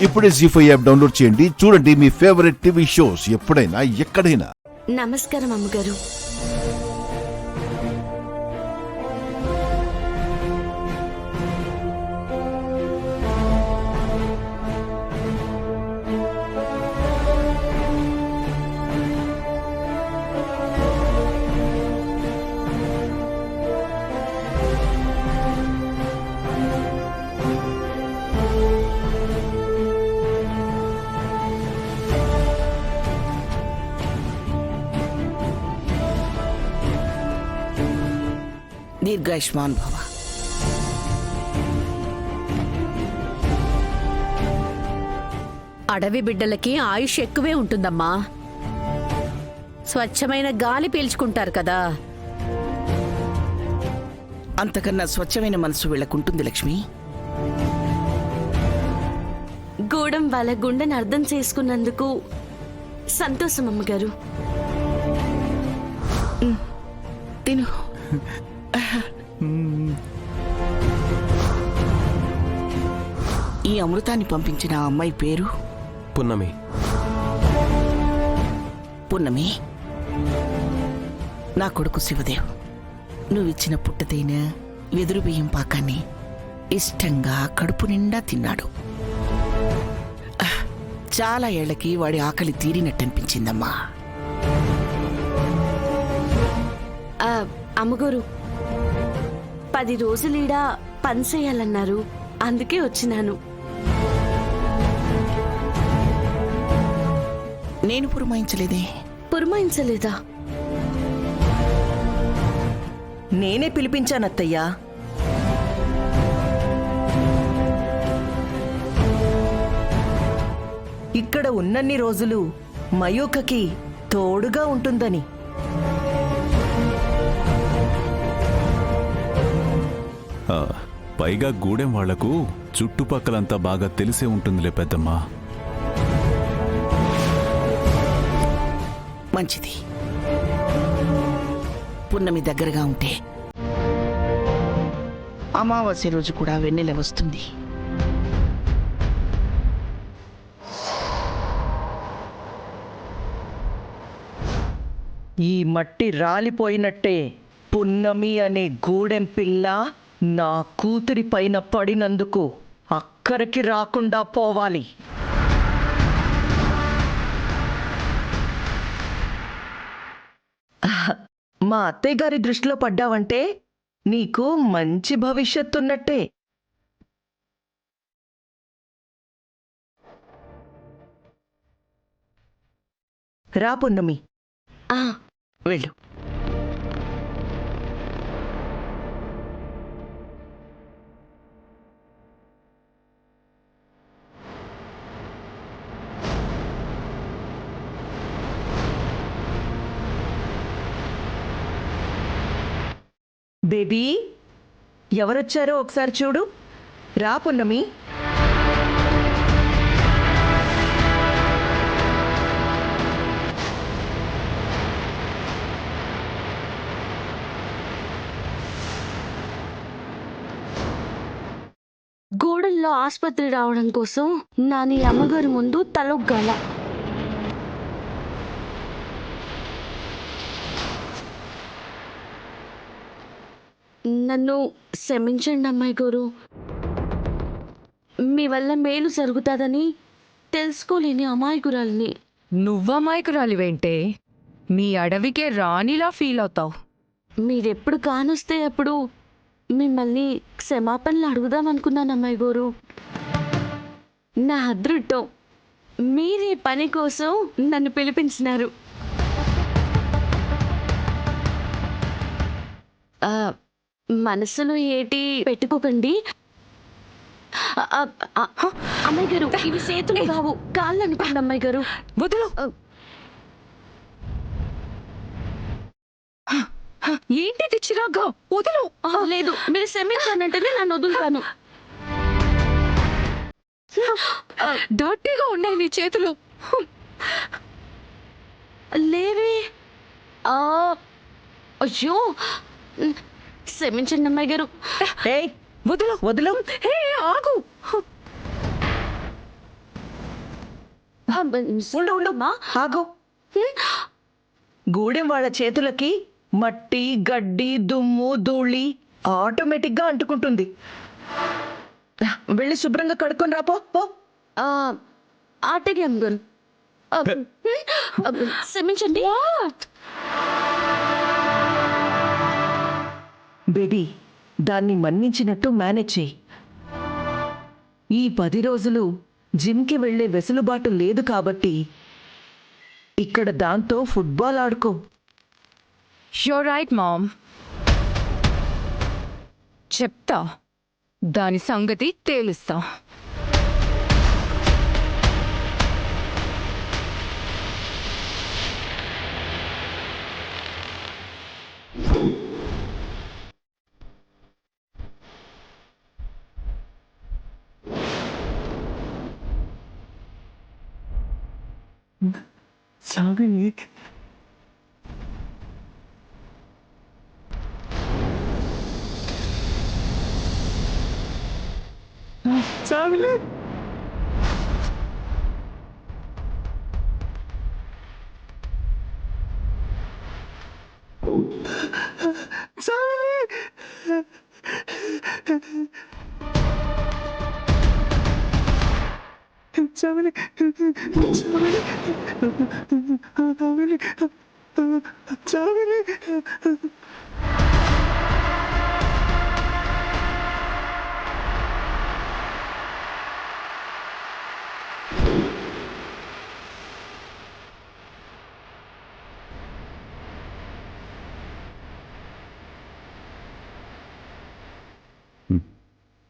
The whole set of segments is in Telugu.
ఇప్పుడే జీ5 యాప్ డౌన్లోడ్ చేయండి. చూడండి మీ ఫేవరెట్ టీవీ షోస్ ఎప్పుడైనా ఎక్కడైనా. నమస్కారం అమ్మగారు. దీర్ఘాయుష్మాన్ భవ. అడవి బిడ్డలకి ఆయుష్ ఎక్కువే ఉంటుందమ్మా. స్వచ్ఛమైన గాలి పీల్చుకుంటారు కదా. అంతకన్నా స్వచ్ఛమైన మనసు వీళ్ళకుంటుంది లక్ష్మి. గూడెం వాళ్ళ గుండెని అర్థం చేసుకున్నందుకు సంతోషం అమ్మగారు. తిను. ఈ అమృతాన్ని పంపించిన ఆ అమ్మాయి పేరు పున్నమి. పున్నమి, నా కొడుకు శివదేవ్ నువ్విచ్చిన పుట్టతేనె వెదురు బియ్యం పాకాన్ని ఇష్టంగా కడుపు నిండా తిన్నాడు. చాలా ఏళ్లకి వాడి ఆకలి తీరినట్టనిపించిందమ్మా. అమ్మగారు 10 రోజులీడా పని చేయాలన్నారు, అందుకే వచ్చినాను. నేను పురమాయించలేదే. పురమాయించలేదా? నేనే పిలిపించానత్తయ్యా. ఇక్కడ ఉన్నన్ని రోజులు మయూకకి తోడుగా ఉంటుందని. పైగా గూడెం వాళ్లకు చుట్టుపక్కలంతా బాగా తెలిసే ఉంటుందిలే పెద్దమ్మా. మంచిది. పున్నమి దగ్గరగా ఉంటే అమావాస్య రోజు కూడా వెన్నెల వస్తుంది. ఈ మట్టి రాలిపోయినట్టే పున్నమి అనే గూడెం పిల్ల నా కూతురి పైన పడినందుకు అక్కడికి రాకుండా పోవాలి. మా అత్తయ్య గారి దృష్టిలో పడ్డావంటే నీకు మంచి భవిష్యత్తున్నట్టే. రా పున్నమి, వెళ్ళు. బేబీ, ఎవరొచ్చారో ఒకసారి చూడు. రా పున్నమి. గూడెంలో ఆసుపత్రి రావడం కోసం నాని అమ్మగారి ముందు తలొగ్గాల. నన్ను క్షమించండి అమ్మాయి గారు. మీ వల్ల మేలు జరుగుతుందని తెలుసుకోలేని అమాయకురాలిని. నువ్వమాయకురాలివేంటే? మీ అడవికే రాణిలా ఫీల్ అవుతావు. మీరెప్పుడు కానొస్తే అప్పుడు మిమ్మల్ని క్షమాపణలు అడుగుదాం అనుకున్నాను అమ్మాయి గారు. నా అదృష్టం మీరే పని కోసం నన్ను పిలిపించినారు. మనసులో ఏటి పెట్టుకోకండి అమ్మాయి గారు. ఇవి చేతులు కావు, కాళ్ళు అనుకోండి అమ్మాయి గారు. వదులు. ఏంటి చిరాగ్గా? వదులు. లేదు, మీరు క్షమించానంటేనే నన్ను వదులుతాను. డర్టీగా ఉన్నాయి నీ చేతులు. లేవే. అయ్యో, క్షమించండి అమ్మాయి గారు. వదులు వదులు. హే ఆగు. ఉండు ఉండు ఆగు. గూడెం వాళ్ళ చేతులకి మట్టి గడ్డి దుమ్ము ధూళి ఆటోమేటిక్గా అంటుకుంటుంది. వెళ్ళి శుభ్రంగా కడుక్కొని రాపో పో. ఆటకి అంకుల్ క్షమించండి. బేబీ దాన్ని మన్నించినట్టు మేనేజ్ చేయి. ఈ 10 రోజులు జిమ్కి వెళ్ళే వెసులుబాటు లేదు కాబట్టి ఇక్కడ దాంతో ఫుట్బాల్ ఆడుకో. You're right mom. చెప్తా, దాని సంగతి తేలుస్తా.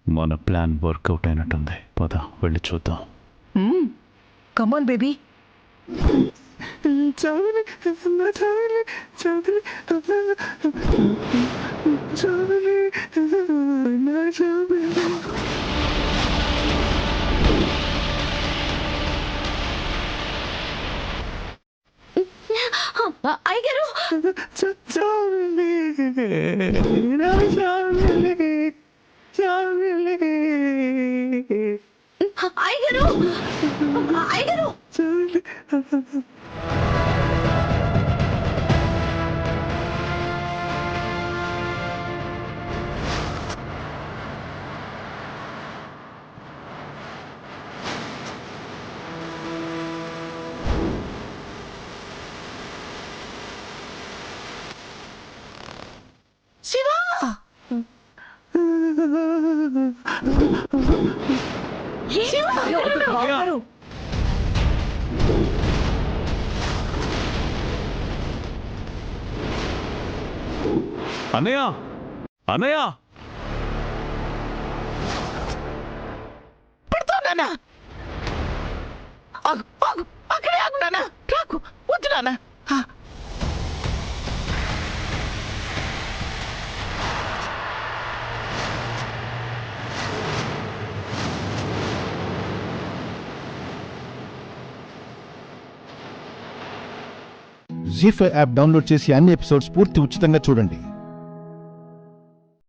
మన ప్లాన్ వర్కౌట్ అయినట్టుంది. పద వెళ్ళి చూద్దాం. Come on baby. అయ్యగారు అయ్యగారు అయ్యగారు అన్నయ్య, అన్నయ్య, పడుతున్నానా? అక్కడే ఆగునానా? రాకు, వద్దు నాన్న. జీ5 యాప్ డౌన్లోడ్ చేసి అన్ని ఎపిసోడ్స్ పూర్తి ఉచితంగా చూడండి.